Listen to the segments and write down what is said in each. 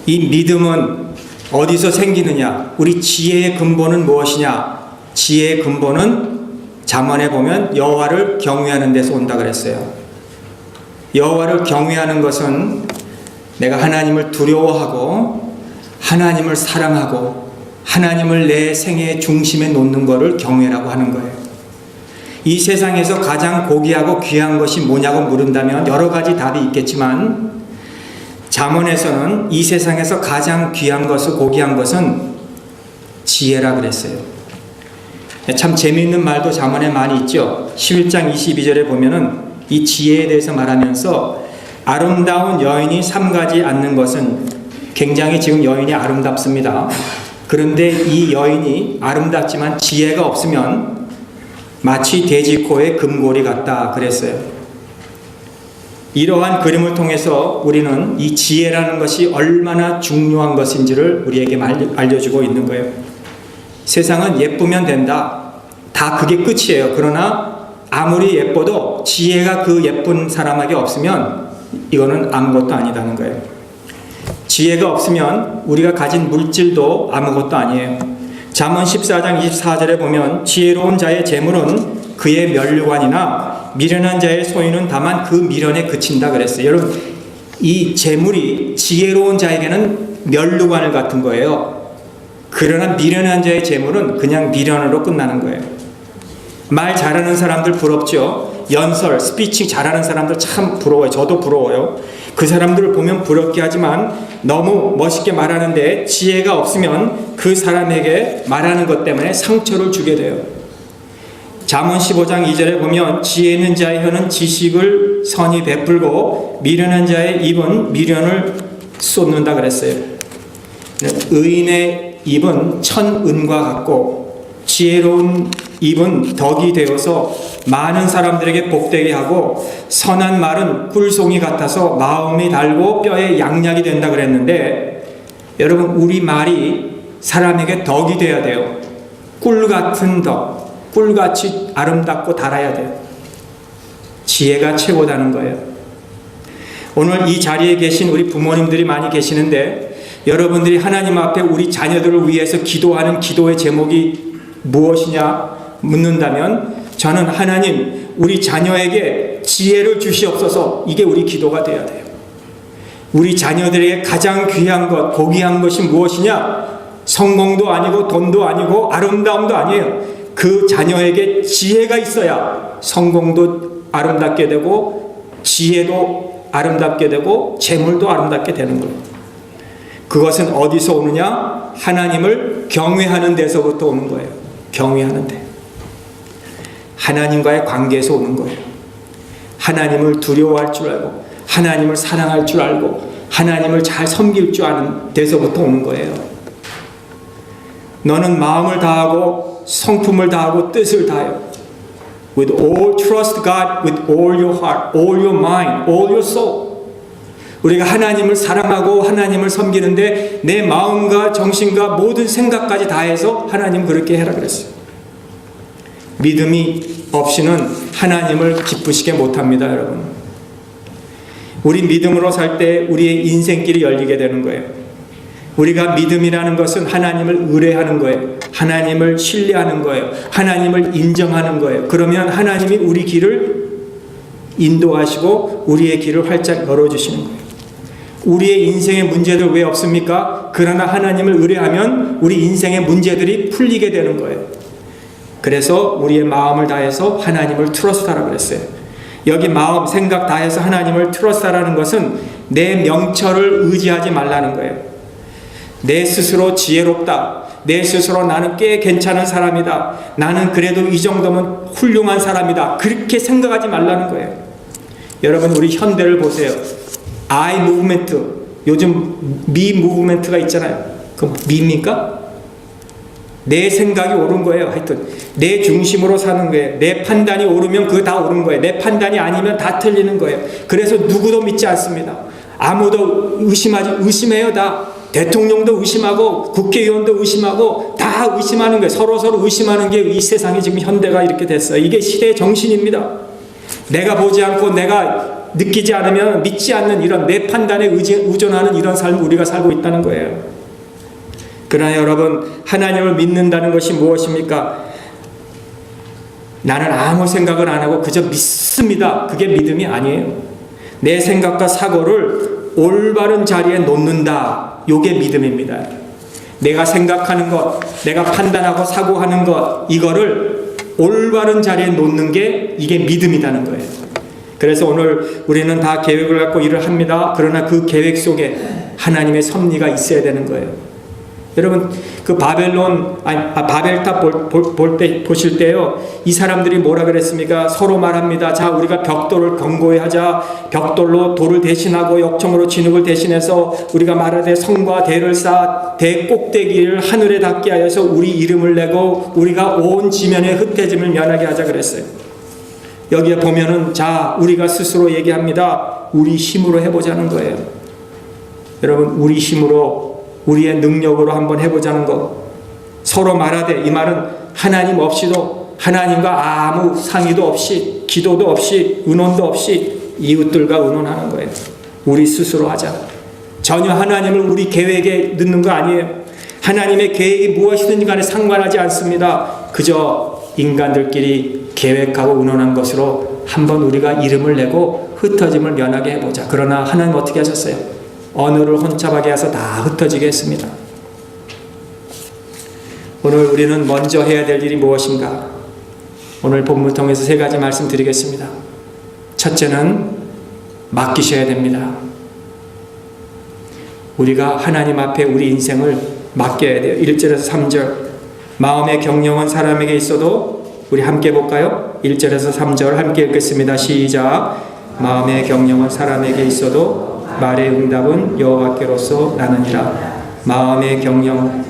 이 믿음은 어디서 생기느냐? 우리 지혜의 근본은 무엇이냐? 지혜의 근본은 잠언에 보면 여호와를 경외하는 데서 온다 그랬어요. 여호와를 경외하는 것은 내가 하나님을 두려워하고 하나님을 사랑하고 하나님을 내 생애의 중심에 놓는 것을 경외라고 하는 거예요. 이 세상에서 가장 고귀하고 귀한 것이 뭐냐고 물은다면 여러 가지 답이 있겠지만 잠언에서는 이 세상에서 가장 귀한 것을 고귀한 것은 지혜라 그랬어요. 참 재미있는 말도 잠언에 많이 있죠. 11장 22절에 보면은 이 지혜에 대해서 말하면서 아름다운 여인이 삼가지 않는 것은 굉장히 지금 여인이 아름답습니다. 그런데 이 여인이 아름답지만 지혜가 없으면 마치 돼지코의 금고리 같다 그랬어요. 이러한 그림을 통해서 우리는 이 지혜라는 것이 얼마나 중요한 것인지를 우리에게 알려주고 있는 거예요. 세상은 예쁘면 된다. 다 그게 끝이에요. 그러나 아무리 예뻐도 지혜가 그 예쁜 사람에게 없으면 이거는 아무것도 아니다는 거예요. 지혜가 없으면 우리가 가진 물질도 아무것도 아니에요. 잠언 14장 24절에 보면 지혜로운 자의 재물은 그의 면류관이나 미련한 자의 소유는 다만 그 미련에 그친다 그랬어요. 여러분, 이 재물이 지혜로운 자에게는 면류관을 같은 거예요. 그러나 미련한 자의 재물은 그냥 미련으로 끝나는 거예요. 말 잘하는 사람들 부럽죠. 연설, 스피치 잘하는 사람들 참 부러워요. 저도 부러워요. 그 사람들을 보면 부럽게 하지만 너무 멋있게 말하는데 지혜가 없으면 그 사람에게 말하는 것 때문에 상처를 주게 돼요. 잠언 15장 2절에 보면 지혜 있는 자의 혀는 지식을 선히 베풀고 미련한 자의 입은 미련을 쏟는다 그랬어요. 의인의 입은 천은과 같고 지혜로운 입은 덕이 되어서 많은 사람들에게 복되게 하고 선한 말은 꿀송이 같아서 마음이 달고 뼈에 양약이 된다 그랬는데 여러분, 우리 말이 사람에게 덕이 돼야 돼요. 꿀 같은 덕, 꿀같이 아름답고 달아야 돼요. 지혜가 최고다는 거예요. 오늘 이 자리에 계신 우리 부모님들이 많이 계시는데 여러분들이 하나님 앞에 우리 자녀들을 위해서 기도하는 기도의 제목이 무엇이냐 묻는다면 저는 하나님, 우리 자녀에게 지혜를 주시옵소서, 이게 우리 기도가 돼야 돼요. 우리 자녀들에게 가장 귀한 것, 고귀한 것이 무엇이냐? 성공도 아니고 돈도 아니고 아름다움도 아니에요. 그 자녀에게 지혜가 있어야 성공도 아름답게 되고 지혜도 아름답게 되고 재물도 아름답게 되는 거예요. 그것은 어디서 오느냐? 하나님을 경외하는 데서부터 오는 거예요. 경외하는 데. 하나님과의 관계에서 오는 거예요. 하나님을 두려워할 줄 알고 하나님을 사랑할 줄 알고 하나님을 잘 섬길 줄 아는 데서부터 오는 거예요. 너는 마음을 다하고 성품을 다하고 뜻을 다하여 with all trust God with all your heart, all your mind, all your soul. 우리가 하나님을 사랑하고 하나님을 섬기는데 내 마음과 정신과 모든 생각까지 다해서 하나님 그렇게 해라 그랬어요. 믿음이 없이는 하나님을 기쁘시게 못합니다, 여러분. 우리 믿음으로 살 때 우리의 인생길이 열리게 되는 거예요. 우리가 믿음이라는 것은 하나님을 의뢰하는 거예요. 하나님을 신뢰하는 거예요. 하나님을 인정하는 거예요. 그러면 하나님이 우리 길을 인도하시고 우리의 길을 활짝 열어주시는 거예요. 우리의 인생의 문제들 왜 없습니까? 그러나 하나님을 의뢰하면 우리 인생의 문제들이 풀리게 되는 거예요. 그래서 우리의 마음을 다해서 하나님을 트러스트하라고 그랬어요. 여기 마음, 생각 다해서 하나님을 트러스트하라는 것은 내 명철을 의지하지 말라는 거예요. 내 스스로 지혜롭다. 내 스스로 나는 꽤 괜찮은 사람이다. 나는 그래도 이 정도면 훌륭한 사람이다. 그렇게 생각하지 말라는 거예요. 여러분, 우리 현대를 보세요. I 무브멘트, 요즘 미 무브멘트가 있잖아요. 그럼 미입니까? 내 생각이 옳은 거예요. 하여튼 내 중심으로 사는 거예요. 내 판단이 옳으면 그거 다 옳은 거예요. 내 판단이 아니면 다 틀리는 거예요. 그래서 누구도 믿지 않습니다. 아무도 의심해요. 다 대통령도 의심하고 국회의원도 의심하고 다 의심하는 거예요. 서로 의심하는 게 이 세상이 지금 현대가 이렇게 됐어요. 이게 시대의 정신입니다. 내가 보지 않고 내가 느끼지 않으면 믿지 않는 이런 내 판단에 의존하는 이런 삶을 우리가 살고 있다는 거예요. 그러나 여러분, 하나님을 믿는다는 것이 무엇입니까? 나는 아무 생각을 안 하고 그저 믿습니다. 그게 믿음이 아니에요. 내 생각과 사고를 올바른 자리에 놓는다. 이게 믿음입니다. 내가 생각하는 것, 내가 판단하고 사고하는 것, 이거를 올바른 자리에 놓는 게 이게 믿음이라는 거예요. 그래서 오늘 우리는 다 계획을 갖고 일을 합니다. 그러나 그 계획 속에 하나님의 섭리가 있어야 되는 거예요. 여러분, 그 바벨탑 보실 때요, 이 사람들이 뭐라 그랬습니까? 서로 말합니다. 자, 우리가 벽돌을 견고히 하자. 벽돌로 돌을 대신하고 역청으로 진흙을 대신해서 우리가 말하되 성과 대를 쌓아 대 꼭대기를 하늘에 닿게 하여서 우리 이름을 내고 우리가 온 지면의 흩어짐을 면하게 하자 그랬어요. 여기에 보면은 자, 우리가 스스로 얘기합니다. 우리 힘으로 해보자는 거예요. 여러분, 우리 힘으로, 우리의 능력으로 한번 해보자는 것. 서로 말하되, 이 말은 하나님 없이도, 하나님과 아무 상의도 없이, 기도도 없이, 의논도 없이 이웃들과 의논하는 거예요. 우리 스스로 하자. 전혀 하나님을 우리 계획에 넣는 거 아니에요. 하나님의 계획이 무엇이든지 간에 상관하지 않습니다. 그저 인간들끼리 계획하고 의논한 것으로 한번 우리가 이름을 내고 흩어짐을 면하게 해보자. 그러나 하나님 어떻게 하셨어요? 언어를 혼잡하게 해서 다 흩어지게 했습니다. 오늘 우리는 먼저 해야 될 일이 무엇인가? 오늘 본문을 통해서 세 가지 말씀드리겠습니다. 첫째는 맡기셔야 됩니다. 우리가 하나님 앞에 우리 인생을 맡겨야 돼요. 1절에서 3절. 마음의 경영은 사람에게 있어도, 우리 함께 볼까요? 1절에서 3절 함께 읽겠습니다. 시작. 마음의 경영은 사람에게 있어도 말의 응답은 여호와께로서 나느니라. 마음의 경영,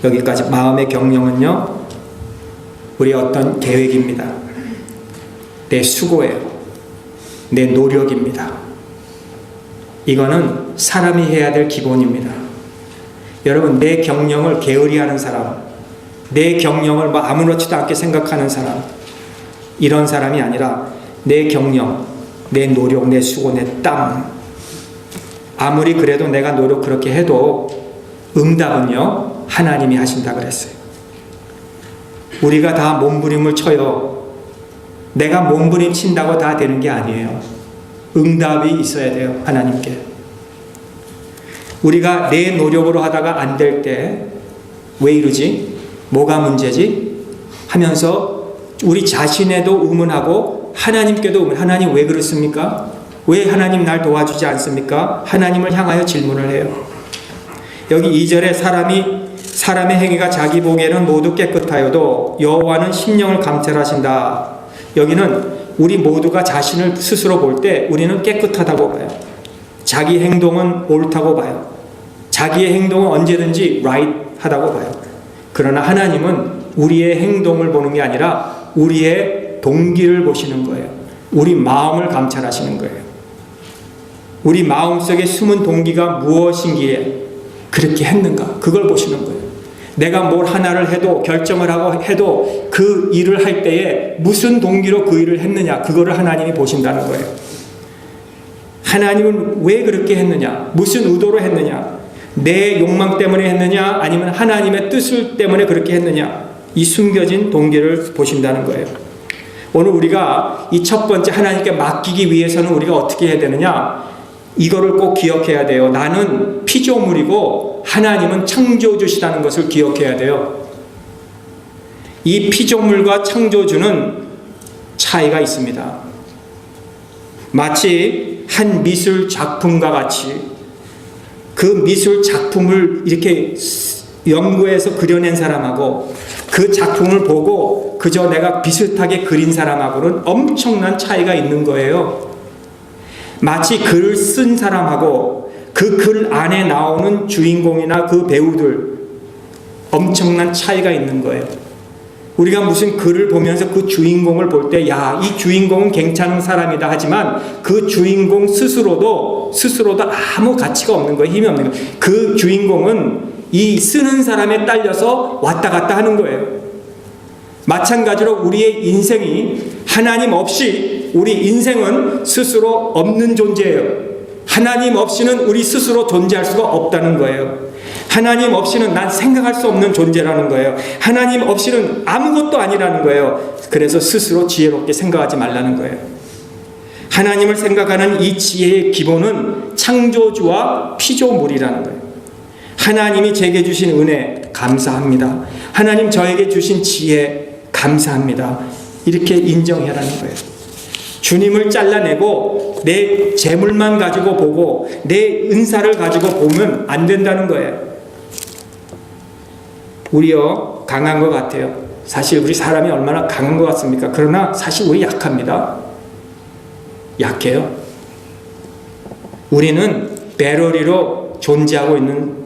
여기까지. 마음의 경영은요, 우리 어떤 계획입니다. 내 수고예요. 내 노력입니다. 이거는 사람이 해야 될 기본입니다. 여러분, 내 경영을 게으리하는 사람, 내 경영을 뭐 아무렇지도 않게 생각하는 사람, 이런 사람이 아니라 내 경영, 내 노력, 내 수고, 내 땀, 아무리 그래도 내가 노력 그렇게 해도 응답은요, 하나님이 하신다 그랬어요. 우리가 다 몸부림을 쳐요. 내가 몸부림 친다고 다 되는 게 아니에요. 응답이 있어야 돼요. 하나님께. 우리가 내 노력으로 하다가 안 될 때 왜 이러지? 뭐가 문제지? 하면서 우리 자신에도 의문하고 하나님께도 의문. 하나님 왜 그렇습니까? 왜 하나님 날 도와주지 않습니까? 하나님을 향하여 질문을 해요. 여기 2절에 사람의 행위가 자기 보기에는 모두 깨끗하여도 여호와는 심령을 감찰하신다. 여기는 우리 모두가 자신을 스스로 볼 때 우리는 깨끗하다고 봐요. 자기 행동은 옳다고 봐요. 자기의 행동은 언제든지 right 하다고 봐요. 그러나 하나님은 우리의 행동을 보는 게 아니라 우리의 동기를 보시는 거예요. 우리 마음을 감찰하시는 거예요. 우리 마음속에 숨은 동기가 무엇인기에 그렇게 했는가, 그걸 보시는 거예요. 내가 뭘 하나를 해도, 결정을 하고 해도 그 일을 할 때에 무슨 동기로 그 일을 했느냐, 그거를 하나님이 보신다는 거예요. 하나님은 왜 그렇게 했느냐, 무슨 의도로 했느냐, 내 욕망 때문에 했느냐, 아니면 하나님의 뜻을 때문에 그렇게 했느냐, 이 숨겨진 동기를 보신다는 거예요. 오늘 우리가 이 첫 번째 하나님께 맡기기 위해서는 우리가 어떻게 해야 되느냐, 이거를 꼭 기억해야 돼요. 나는 피조물이고 하나님은 창조주시다는 것을 기억해야 돼요. 이 피조물과 창조주는 차이가 있습니다. 마치 한 미술 작품과 같이 그 미술 작품을 이렇게 연구해서 그려낸 사람하고 그 작품을 보고 그저 내가 비슷하게 그린 사람하고는 엄청난 차이가 있는 거예요. 마치 글을 쓴 사람하고 그 글 안에 나오는 주인공이나 그 배우들, 엄청난 차이가 있는 거예요. 우리가 무슨 글을 보면서 그 주인공을 볼 때, 야, 이 주인공은 괜찮은 사람이다 하지만 그 주인공 스스로도 아무 가치가 없는 거예요. 힘이 없는 거예요. 그 주인공은 이 쓰는 사람에 딸려서 왔다 갔다 하는 거예요. 마찬가지로 우리의 인생이 하나님 없이 우리 인생은 스스로 없는 존재예요. 하나님 없이는 우리 스스로 존재할 수가 없다는 거예요. 하나님 없이는 난 생각할 수 없는 존재라는 거예요. 하나님 없이는 아무것도 아니라는 거예요. 그래서 스스로 지혜롭게 생각하지 말라는 거예요. 하나님을 생각하는 이 지혜의 기본은 창조주와 피조물이라는 거예요. 하나님이 제게 주신 은혜 감사합니다. 하나님 저에게 주신 지혜 감사합니다. 이렇게 인정해라는 거예요. 주님을 잘라내고 내 재물만 가지고 보고 내 은사를 가지고 보면 안 된다는 거예요. 우리요 강한 것 같아요. 사실 우리 사람이 얼마나 강한 것 같습니까? 그러나 사실 우리 약합니다. 약해요. 우리는 배러리로 존재하고 있는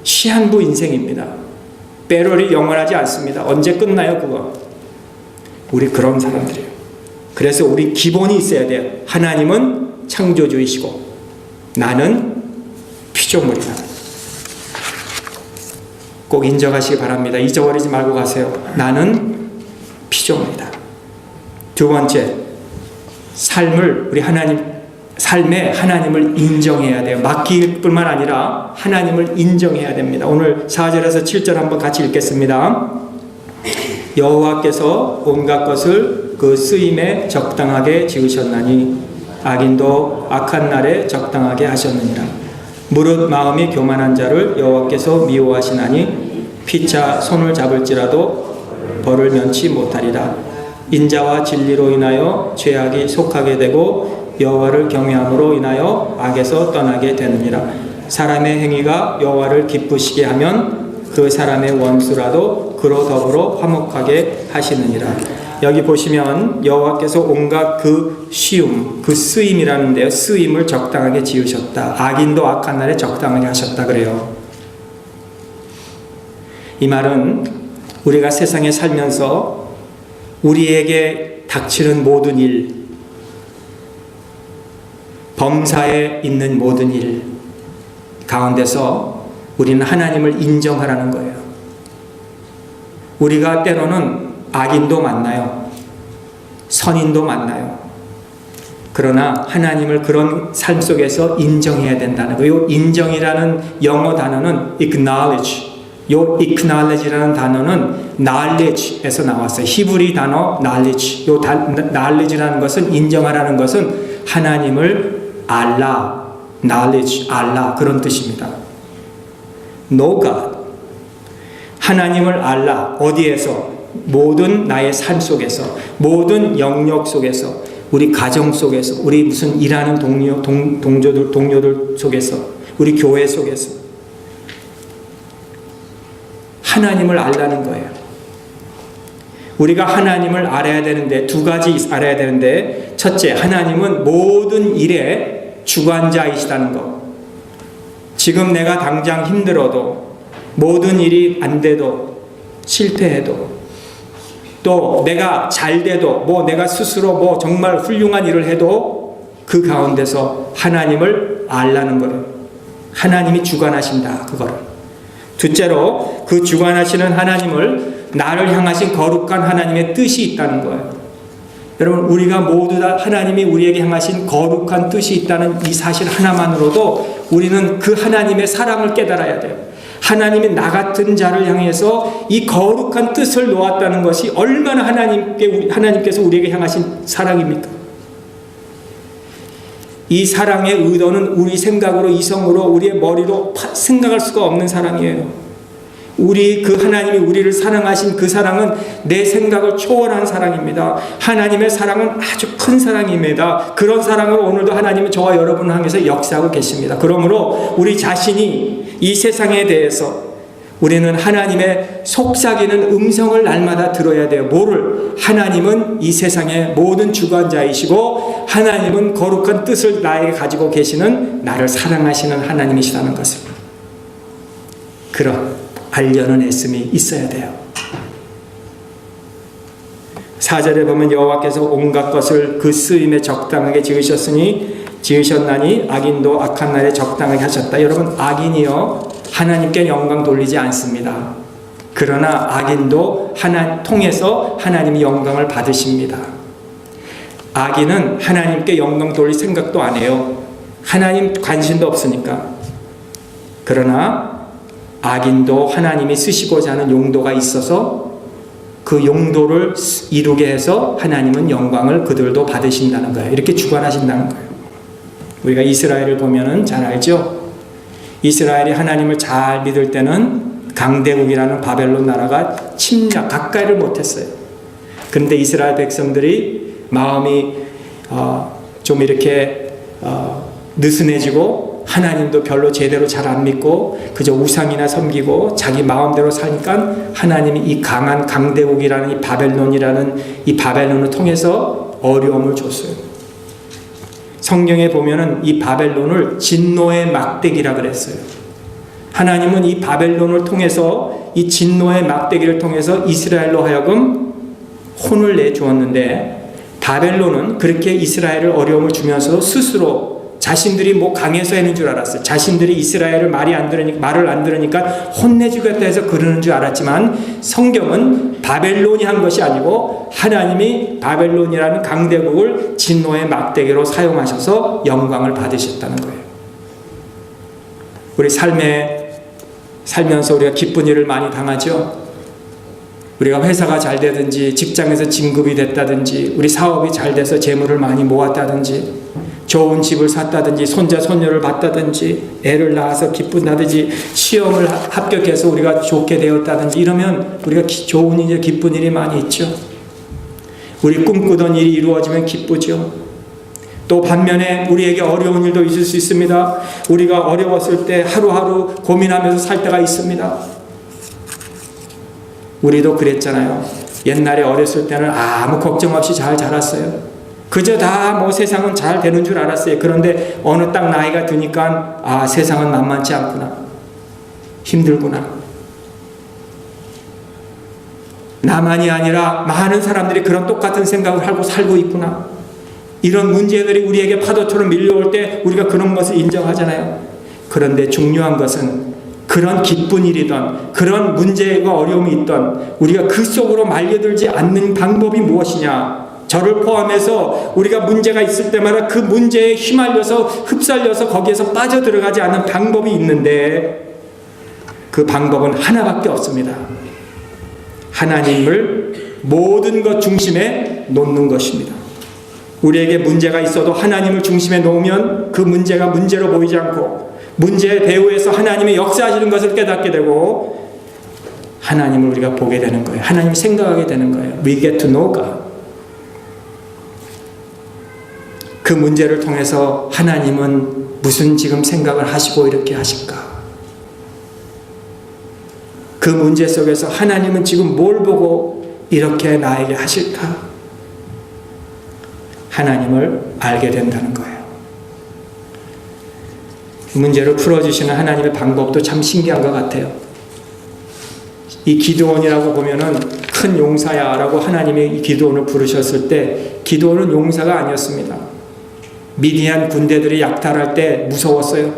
시한부 인생입니다. 배럴이 영원하지 않습니다. 언제 끝나요 그거? 우리 그런 사람들이에요. 그래서 우리 기본이 있어야 돼요. 하나님은 창조주이시고 나는 피조물이다. 꼭 인정하시기 바랍니다. 잊어버리지 말고 가세요. 나는 피조물이다. 두 번째, 우리 삶에 하나님을 인정해야 돼요. 맡길 뿐만 아니라 하나님을 인정해야 됩니다. 오늘 4절에서 7절 한번 같이 읽겠습니다. 여호와께서 온갖 것을 그 쓰임에 적당하게 지으셨나니 악인도 악한 날에 적당하게 하셨느니라. 무릇 마음이 교만한 자를 여호와께서 미워하시나니 피차 손을 잡을지라도 벌을 면치 못하리라. 인자와 진리로 인하여 죄악이 속하게 되고 여호와를 경외함으로 인하여 악에서 떠나게 되느니라. 사람의 행위가 여호와를 기쁘시게 하면 그 사람의 원수라도 그로 더불어 화목하게 하시느니라. 여기 보시면 여호와께서 온갖 그 쓰임이라는데요. 쓰임을 적당하게 지으셨다. 악인도 악한 날에 적당하게 하셨다 그래요. 이 말은 우리가 세상에 살면서 우리에게 닥치는 모든 일, 범사에 있는 모든 일 가운데서 우리는 하나님을 인정하라는 거예요. 우리가 때로는 악인도 만나요. 선인도 만나요. 그러나 하나님을 그런 삶 속에서 인정해야 된다는 거예요. 인정이라는 영어 단어는 acknowledge. 요 acknowledge라는 단어는 knowledge에서 나왔어요. 히브리 단어 knowledge. 요 knowledge라는 것은 인정하라는 것은 하나님을 알라, knowledge, 알라 그런 뜻입니다. know God. 하나님을 알라. 어디에서? 모든 나의 삶 속에서, 모든 영역 속에서, 우리 가정 속에서, 우리 무슨 일하는 동료들 속에서, 우리 교회 속에서 하나님을 알라는 거예요. 우리가 하나님을 알아야 되는데 두 가지 알아야 되는데, 첫째, 하나님은 모든 일의 주관자이시다는 것. 지금 내가 당장 힘들어도, 모든 일이 안 돼도, 실패해도, 또 내가 잘 돼도, 내가 스스로 정말 훌륭한 일을 해도 그 가운데서 하나님을 알라는 거예요. 하나님이 주관하신다, 그거를. 둘째로, 그 주관하시는 하나님을 나를 향하신 거룩한 하나님의 뜻이 있다는 거예요. 여러분, 우리가 모두 다 하나님이 우리에게 향하신 거룩한 뜻이 있다는 이 사실 하나만으로도 우리는 그 하나님의 사랑을 깨달아야 돼요. 하나님이 나 같은 자를 향해서 이 거룩한 뜻을 놓았다는 것이 얼마나 하나님께서 우리에게 향하신 사랑입니까? 이 사랑의 의도는 우리 생각으로, 이성으로, 우리의 머리로 생각할 수가 없는 사랑이에요. 그 하나님이 우리를 사랑하신 그 사랑은 내 생각을 초월한 사랑입니다. 하나님의 사랑은 아주 큰 사랑입니다. 그런 사랑을 오늘도 하나님은 저와 여러분을 향해서 역사하고 계십니다. 그러므로 우리 자신이 이 세상에 대해서 우리는 하나님의 속삭이는 음성을 날마다 들어야 돼요. 뭐를? 하나님은 이 세상의 모든 주관자이시고 하나님은 거룩한 뜻을 나에게 가지고 계시는, 나를 사랑하시는 하나님이시라는 것을 알려는 애씀이 있어야 돼요. 4절에 보면 여호와께서 온갖 것을 그 쓰임에 적당하게 지으셨나니 악인도 악한 날에 적당하게 하셨다. 여러분, 악인이요 하나님께 영광 돌리지 않습니다. 그러나 악인도 통해서 하나님이 영광을 받으십니다. 악인은 하나님께 영광 돌릴 생각도 안 해요. 하나님 관심도 없으니까. 그러나 악인도 하나님이 쓰시고자 하는 용도가 있어서 그 용도를 이루게 해서 하나님은 영광을 그들도 받으신다는 거예요. 이렇게 주관하신다는 거예요. 우리가 이스라엘을 보면은 잘 알죠? 이스라엘이 하나님을 잘 믿을 때는 강대국이라는 바벨론 나라가 침략 가까이를 못했어요. 그런데 이스라엘 백성들이 마음이 좀 이렇게 느슨해지고 하나님도 별로 제대로 잘 안 믿고 그저 우상이나 섬기고 자기 마음대로 사니까 하나님이 이 강한 강대국이라는 이 바벨론을 통해서 어려움을 줬어요. 성경에 보면은 이 바벨론을 진노의 막대기라 그랬어요. 하나님은 이 바벨론을 통해서 이 진노의 막대기를 통해서 이스라엘로 하여금 혼을 내주었는데 바벨론은 그렇게 이스라엘을 어려움을 주면서 스스로 자신들이 뭐 강해서 하는 줄 알았어요. 자신들이 이스라엘을 말을 안 들으니까 혼내주겠다 해서 그러는 줄 알았지만 성경은 바벨론이 한 것이 아니고 하나님이 바벨론이라는 강대국을 진노의 막대기로 사용하셔서 영광을 받으셨다는 거예요. 우리 살면서 우리가 기쁜 일을 많이 당하죠. 우리가 회사가 잘 되든지 직장에서 진급이 됐다든지 우리 사업이 잘 돼서 재물을 많이 모았다든지 좋은 집을 샀다든지 손자 손녀를 봤다든지 애를 낳아서 기쁜다든지 시험을 합격해서 우리가 좋게 되었다든지 이러면 우리가 좋은 일, 기쁜 일이 많이 있죠. 우리 꿈꾸던 일이 이루어지면 기쁘죠. 또 반면에 우리에게 어려운 일도 있을 수 있습니다. 우리가 어려웠을 때 하루하루 고민하면서 살 때가 있습니다. 우리도 그랬잖아요. 옛날에 어렸을 때는 아무 걱정 없이 잘 자랐어요. 그저 다 뭐 세상은 잘 되는 줄 알았어요. 그런데 어느 딱 나이가 드니까 세상은 만만치 않구나. 힘들구나. 나만이 아니라 많은 사람들이 그런 똑같은 생각을 하고 살고 있구나. 이런 문제들이 우리에게 파도처럼 밀려올 때 우리가 그런 것을 인정하잖아요. 그런데 중요한 것은 그런 기쁜 일이든 그런 문제가 어려움이 있든 우리가 그 속으로 말려들지 않는 방법이 무엇이냐. 저를 포함해서 우리가 문제가 있을 때마다 그 문제에 휘말려서 흡살려서 거기에서 빠져들어가지 않는 방법이 있는데 그 방법은 하나밖에 없습니다. 하나님을 모든 것 중심에 놓는 것입니다. 우리에게 문제가 있어도 하나님을 중심에 놓으면 그 문제가 문제로 보이지 않고 문제의 배후에서 하나님의 역사하시는 것을 깨닫게 되고 하나님을 우리가 보게 되는 거예요. 하나님을 생각하게 되는 거예요. We get to know God. 그 문제를 통해서 하나님은 무슨 지금 생각을 하시고 이렇게 하실까? 그 문제 속에서 하나님은 지금 뭘 보고 이렇게 나에게 하실까? 하나님을 알게 된다는 거예요. 문제를 풀어주시는 하나님의 방법도 참 신기한 것 같아요. 이 기드온이라고 보면은 큰 용사야 라고 하나님이 이 기드온을 부르셨을 때 기드온은 용사가 아니었습니다. 미디안 군대들이 약탈할 때 무서웠어요.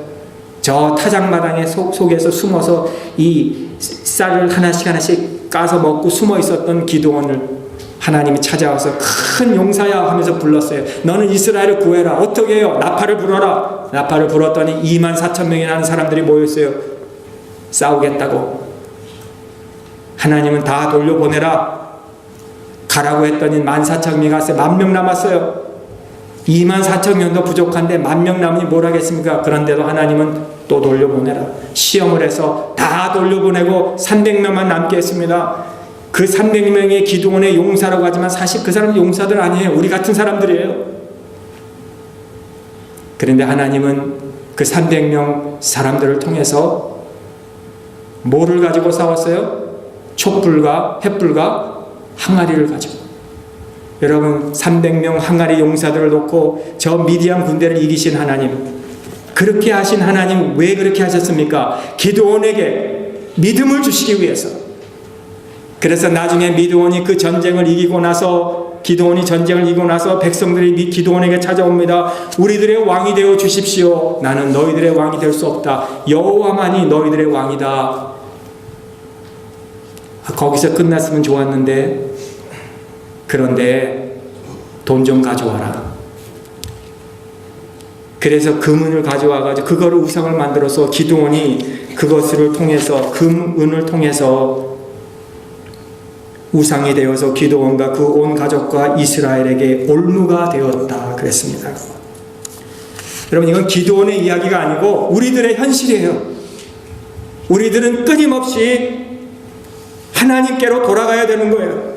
저 타작마당의 속에서 숨어서 이 쌀을 하나씩 까서 먹고 숨어 있었던 기드온을 하나님이 찾아와서 큰 용사야 하면서 불렀어요. 너는 이스라엘을 구해라. 어떻게 해요? 나팔을 불어라. 나팔을 불었더니 24,000명이라는 사람들이 모였어요. 싸우겠다고. 하나님은 다 돌려보내라. 가라고 했더니 14,000명이 갔어요. 10,000명 남았어요. 24,000명도 부족한데 10,000명 남으니 뭘 하겠습니까? 그런데도 하나님은 또 돌려보내라. 시험을 해서 다 돌려보내고 300명만 남게 했습니다. 그 300명의 기드온의 용사라고 하지만 사실 그 사람은 용사들 아니에요. 우리 같은 사람들이에요. 그런데 하나님은 그 300명 사람들을 통해서 뭐를 가지고 싸웠어요? 촛불과 횃불과 항아리를 가지고. 여러분 300명 항아리 용사들을 놓고 저 미디안 군대를 이기신 하나님, 그렇게 하신 하나님 왜 그렇게 하셨습니까? 기드온에게 믿음을 주시기 위해서. 그래서 나중에 기드온이 그 전쟁을 이기고 나서 기드온이 전쟁을 이기고 나서 백성들이 기드온에게 찾아옵니다. 우리들의 왕이 되어 주십시오. 나는 너희들의 왕이 될 수 없다. 여호와만이 너희들의 왕이다. 거기서 끝났으면 좋았는데, 그런데 돈 좀 가져와라. 그래서 금은을 가져와가지고 그거를 우상을 만들어서 기드온이 그것을 통해서 금은을 통해서 우상이 되어서 기드온과 그 온 가족과 이스라엘에게 올무가 되었다 그랬습니다. 여러분, 이건 기드온의 이야기가 아니고 우리들의 현실이에요. 우리들은 끊임없이 하나님께로 돌아가야 되는 거예요.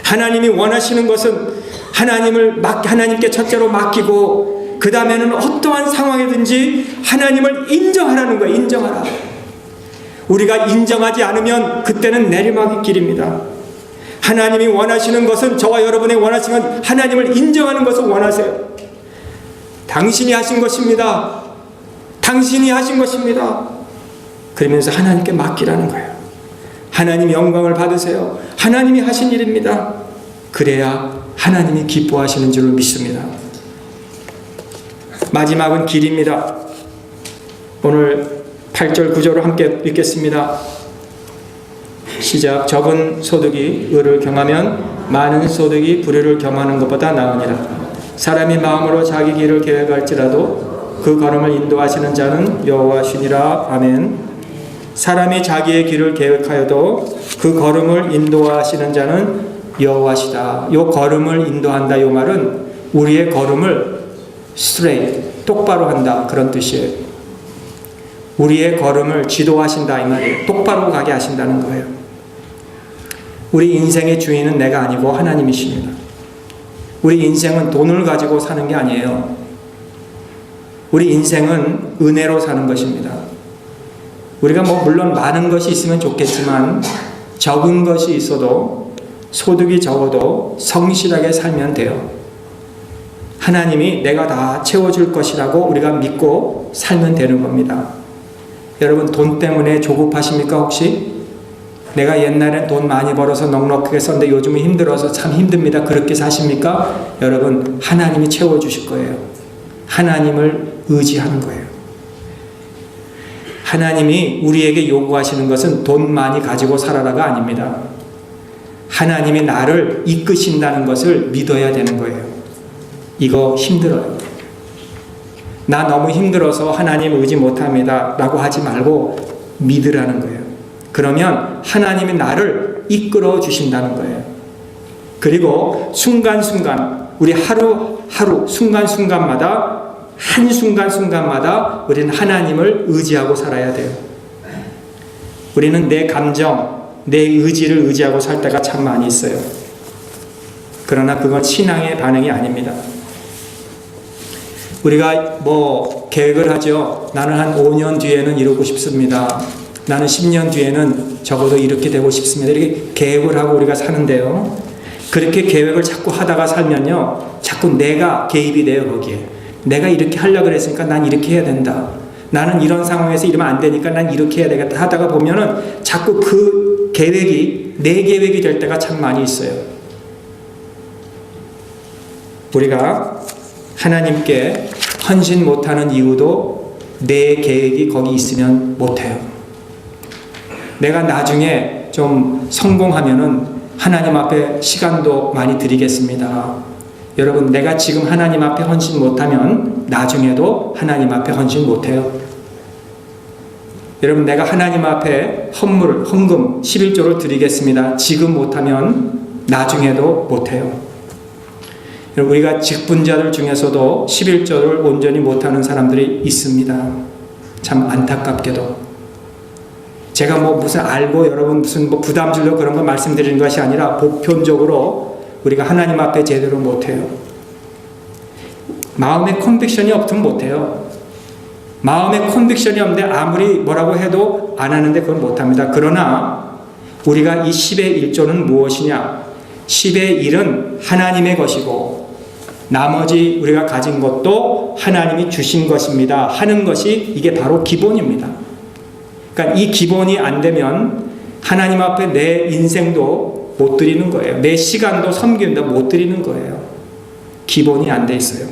하나님이 원하시는 것은 하나님께 첫째로 맡기고 그 다음에는 어떠한 상황이든지 하나님을 인정하라는 거예요. 인정하라. 우리가 인정하지 않으면 그때는 내리막의 길입니다. 하나님이 원하시는 것은, 저와 여러분이 원하시는 건 하나님을 인정하는 것을 원하세요. 당신이 하신 것입니다. 당신이 하신 것입니다. 그러면서 하나님께 맡기라는 거예요. 하나님 영광을 받으세요. 하나님이 하신 일입니다. 그래야 하나님이 기뻐하시는 줄을 믿습니다. 마지막은 길입니다. 오늘 8절 9절을 함께 읽겠습니다. 시작. 적은 소득이 의를 경하면 많은 소득이 불의를 경하는 것보다 나으니라. 사람이 마음으로 자기 길을 계획할지라도 그 걸음을 인도하시는 자는 여호와시니라. 아멘. 사람이 자기의 길을 계획하여도 그 걸음을 인도하시는 자는 여호와시다. 요 걸음을 인도한다, 요 말은 우리의 걸음을 straight, 똑바로 한다, 그런 뜻이에요. 우리의 걸음을 지도하신다, 이 말이에요. 똑바로 가게 하신다는 거예요. 우리 인생의 주인은 내가 아니고 하나님이십니다. 우리 인생은 돈을 가지고 사는 게 아니에요. 우리 인생은 은혜로 사는 것입니다. 우리가 물론 많은 것이 있으면 좋겠지만 적은 것이 있어도, 소득이 적어도 성실하게 살면 돼요. 하나님이 내가 다 채워줄 것이라고 우리가 믿고 살면 되는 겁니다. 여러분, 돈 때문에 조급하십니까 혹시? 내가 옛날엔 돈 많이 벌어서 넉넉하게 썼는데 요즘은 힘들어서 참 힘듭니다. 그렇게 사십니까? 여러분, 하나님이 채워주실 거예요. 하나님을 의지하는 거예요. 하나님이 우리에게 요구하시는 것은 돈 많이 가지고 살아라가 아닙니다. 하나님이 나를 이끄신다는 것을 믿어야 되는 거예요. 이거 힘들어요. 나 너무 힘들어서 하나님 의지 못합니다 라고 하지 말고 믿으라는 거예요. 그러면 하나님이 나를 이끌어 주신다는 거예요. 그리고 순간순간, 우리 하루하루 순간순간마다, 한순간순간마다 우리는 하나님을 의지하고 살아야 돼요. 우리는 내 감정, 내 의지를 의지하고 살 때가 참 많이 있어요. 그러나 그건 신앙의 반응이 아닙니다. 우리가 계획을 하죠. 나는 한 5년 뒤에는 이루고 싶습니다. 나는 10년 뒤에는 적어도 이렇게 되고 싶습니다. 이렇게 계획을 하고 우리가 사는데요. 그렇게 계획을 자꾸 하다가 살면요, 자꾸 내가 개입이 돼요. 거기에 내가 이렇게 하려고 그랬으니까 난 이렇게 해야 된다. 나는 이런 상황에서 이러면 안 되니까 난 이렇게 해야 되겠다 하다가 보면은 자꾸 그 계획이 내 계획이 될 때가 참 많이 있어요. 우리가 하나님께 헌신 못하는 이유도 내 계획이 거기 있으면 못해요. 내가 나중에 좀 성공하면은 하나님 앞에 시간도 많이 드리겠습니다. 여러분, 내가 지금 하나님 앞에 헌신 못하면 나중에도 하나님 앞에 헌신 못해요. 여러분, 내가 하나님 앞에 헌금 11조를 드리겠습니다. 지금 못하면 나중에도 못해요. 여러분, 우리가 직분자들 중에서도 11조를 온전히 못하는 사람들이 있습니다. 참 안타깝게도. 제가 무슨 알고 여러분 무슨 부담 주려고 그런 거 말씀드리는 것이 아니라 보편적으로 우리가 하나님 앞에 제대로 못해요. 마음에 컨빅션이 없으면 못해요. 마음에 컨빅션이 없는데 아무리 뭐라고 해도 안 하는데 그건 못합니다. 그러나 우리가 이 10의 1조는 무엇이냐? 10의 1은 하나님의 것이고 나머지 우리가 가진 것도 하나님이 주신 것입니다 하는 것이 이게 바로 기본입니다. 그러니까 이 기본이 안 되면 하나님 앞에 내 인생도 못 드리는 거예요. 내 시간도 섬기는데 못 드리는 거예요. 기본이 안 돼 있어요.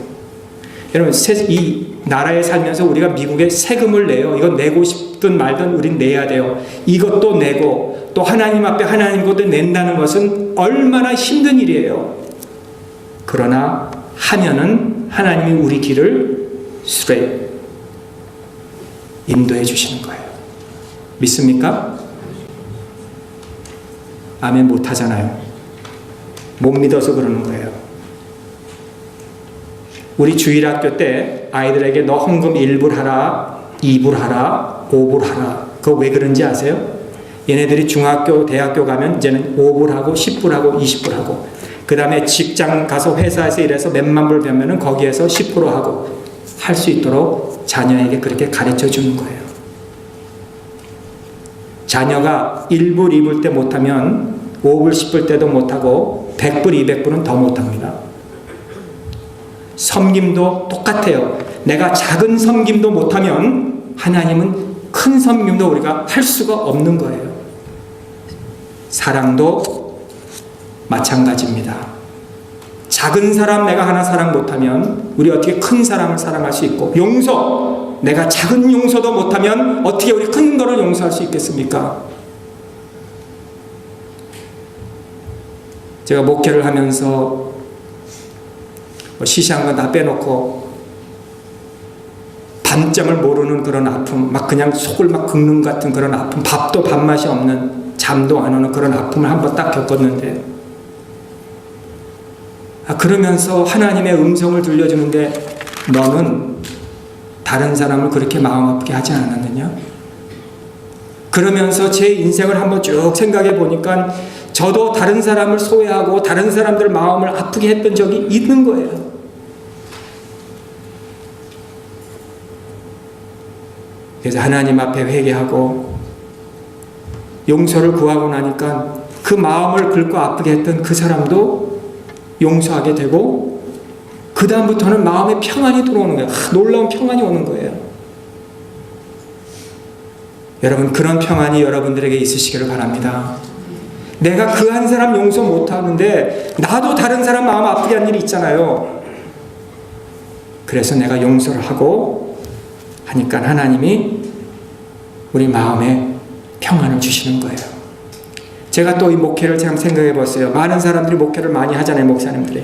여러분, 이 나라에 살면서 우리가 미국에 세금을 내요. 이건 내고 싶든 말든 우린 내야 돼요. 이것도 내고 또 하나님 앞에 하나님 것도 낸다는 것은 얼마나 힘든 일이에요. 그러나 하면은 하나님이 우리 길을 straight 인도해 주시는 거예요. 믿습니까? 아멘 못하잖아요. 못 믿어서 그러는 거예요. 우리 주일학교 때 아이들에게 너 헌금 1불 하라, 2불 하라, 5불 하라. 그거 왜 그런지 아세요? 얘네들이 중학교, 대학교 가면 이제는 5불 하고 10불 하고 20불 하고 그 다음에 직장 가서 회사에서 일해서 몇만 불 벌면은 거기에서 10% 하고 할 수 있도록 자녀에게 그렇게 가르쳐 주는 거예요. 자녀가 1불, 2불 때 못하면 5불, 10불 때도 못하고 100불, 200불은 더 못합니다. 섬김도 똑같아요. 내가 작은 섬김도 못하면 하나님은 큰 섬김도 우리가 할 수가 없는 거예요. 사랑도 마찬가지입니다. 작은 사람 내가 하나 사랑 못하면 우리 어떻게 큰 사람을 사랑할 수 있고, 용서 내가 작은 용서도 못하면 어떻게 우리 큰 거를 용서할 수 있겠습니까? 제가 목회를 하면서 시시한 거 다 빼놓고 반점을 모르는 그런 아픔, 막 그냥 속을 막 긁는 것 같은 그런 아픔, 밥도 밥맛이 없는, 잠도 안 오는 그런 아픔을 한번 딱 겪었는데, 그러면서 하나님의 음성을 들려주는데 너는 다른 사람을 그렇게 마음 아프게 하지 않았느냐? 그러면서 제 인생을 한번 쭉 생각해 보니까 저도 다른 사람을 소외하고 다른 사람들 마음을 아프게 했던 적이 있는 거예요. 그래서 하나님 앞에 회개하고 용서를 구하고 나니까 그 마음을 긁고 아프게 했던 그 사람도 용서하게 되고 그 다음부터는 마음에 평안이 들어오는 거예요. 놀라운 평안이 오는 거예요. 여러분, 그런 평안이 여러분들에게 있으시기를 바랍니다. 내가 그 한 사람 용서 못하는데 나도 다른 사람 마음 아프게 한 일이 있잖아요. 그래서 내가 용서를 하고 하니까 하나님이 우리 마음에 평안을 주시는 거예요. 제가 또 이 목회를 참 생각해 봤어요. 많은 사람들이 목회를 많이 하잖아요. 목사님들이.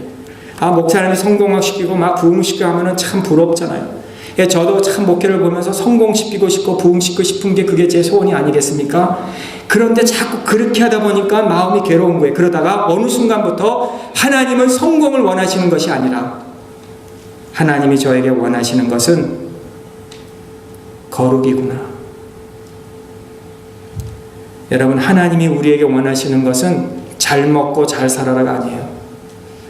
목사님이 성공시키고 막 부흥시키고 하면은 참 부럽잖아요. 저도 참 목회를 보면서 성공시키고 싶고 부흥시키고 싶은 게 그게 제 소원이 아니겠습니까? 그런데 자꾸 그렇게 하다 보니까 마음이 괴로운 거예요. 그러다가 어느 순간부터 하나님은 성공을 원하시는 것이 아니라 하나님이 저에게 원하시는 것은 거룩이구나. 여러분, 하나님이 우리에게 원하시는 것은 잘 먹고 잘 살아라가 아니에요.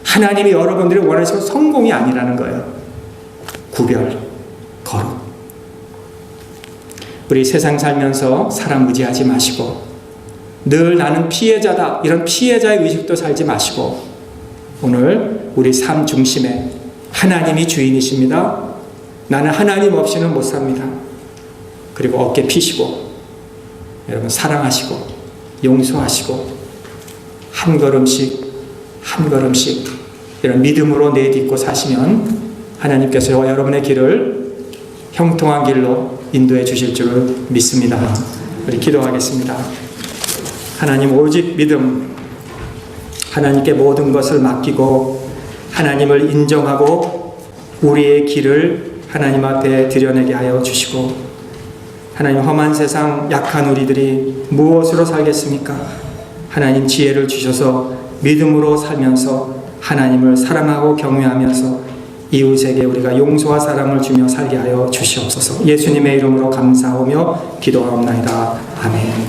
하나님이 여러분들이 원하시는 성공이 아니라는 거예요. 구별, 거룩. 우리 세상 살면서 사람 의지하지 마시고 늘 나는 피해자다, 이런 피해자의 의식도 살지 마시고 오늘 우리 삶 중심에 하나님이 주인이십니다. 나는 하나님 없이는 못 삽니다. 그리고 어깨 피시고 여러분 사랑하시고 용서하시고 한 걸음씩 한 걸음씩 이런 믿음으로 내딛고 사시면 하나님께서 여러분의 길을 형통한 길로 인도해 주실 줄 믿습니다. 우리 기도하겠습니다. 하나님, 오직 믿음, 하나님께 모든 것을 맡기고 하나님을 인정하고 우리의 길을 하나님 앞에 드러내게 하여 주시고, 하나님, 험한 세상 약한 우리들이 무엇으로 살겠습니까? 하나님, 지혜를 주셔서 믿음으로 살면서 하나님을 사랑하고 경외하면서 이웃에게 우리가 용서와 사랑을 주며 살게 하여 주시옵소서. 예수님의 이름으로 감사하며 기도하옵나이다. 아멘.